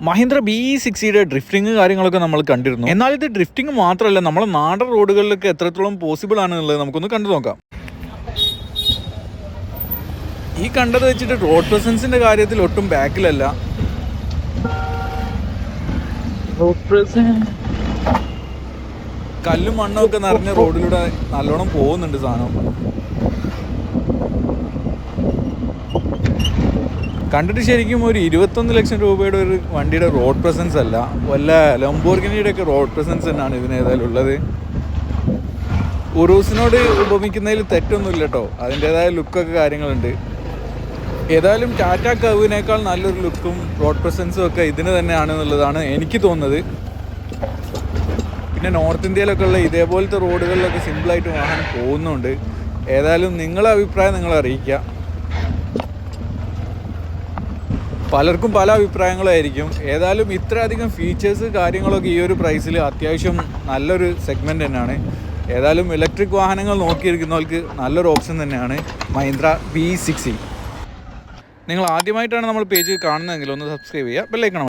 Mahindra B60 drifting കാര്യങ്ങളൊക്കെ നമ്മൾ കണ്ടിരുന്നു. എന്നാൽ ഇത് ഡ്രിഫ്റ്റിംഗ് മാത്രമല്ല, നമ്മളെ നാടൻ റോഡുകളിലൊക്കെ എത്രത്തോളം പോസിബിൾ ആണെന്നുള്ളത് നമുക്കൊന്ന് കണ്ടു നോക്കാം. ഈ കണ്ടത് വെച്ചിട്ട് റോഡ് പ്രസൻസിന്റെ കാര്യത്തിൽ ഒട്ടും ബാക്കിലല്ല. കല്ലും മണ്ണും ഒക്കെ നിറഞ്ഞ റോഡിലൂടെ നല്ലോണം പോകുന്നുണ്ട് സാധനം. കണ്ടിട്ട് ശരിക്കും ഒരു 21 ലക്ഷം രൂപയുടെ ഒരു വണ്ടിയുടെ റോഡ് പ്രസൻസ് അല്ല, വല്ല ലംബോർഗിനിയുടെ ഒക്കെ റോഡ് പ്രസൻസ് തന്നെയാണ് ഇതിന് ഏതായാലും ഉള്ളത്. ഉറൂസിനോട് ഉപമിക്കുന്നതിൽ തെറ്റൊന്നുമില്ല കേട്ടോ, അതിൻ്റെതായ ലുക്കൊക്കെ കാര്യങ്ങളുണ്ട്. ഏതായാലും ടാറ്റ കർവിനേക്കാൾ നല്ലൊരു ലുക്കും റോഡ് പ്രസൻസും ഒക്കെ ഇതിന് തന്നെയാണെന്നുള്ളതാണ് എനിക്ക് തോന്നുന്നത്. പിന്നെ നോർത്ത് ഇന്ത്യയിലൊക്കെ ഉള്ള ഇതേപോലത്തെ റോഡുകളിലൊക്കെ സിമ്പിളായിട്ട് വാഹനം പോകുന്നുണ്ട്. ഏതായാലും നിങ്ങളുടെ അഭിപ്രായം നിങ്ങൾ അറിയിക്കുക. പലർക്കും പല അഭിപ്രായങ്ങളായിരിക്കും. ഏതായാലും ഇത്രയധികം ഫീച്ചേഴ്സ് കാര്യങ്ങളൊക്കെ ഈ ഒരു പ്രൈസിൽ അത്യാവശ്യം നല്ലൊരു സെഗ്മെൻറ്റ് തന്നെയാണ്. ഏതായാലും ഇലക്ട്രിക് വാഹനങ്ങൾ നോക്കിയിരിക്കുന്നവർക്ക് നല്ലൊരു ഓപ്ഷൻ തന്നെയാണ് മഹീന്ദ്ര B60. നിങ്ങൾ ആദ്യമായിട്ടാണ് നമ്മൾ പേജ് കാണുന്നതെങ്കിൽ ഒന്ന് സബ്സ്ക്രൈബ് ചെയ്യുക, ബെല്ലൈക്കൺ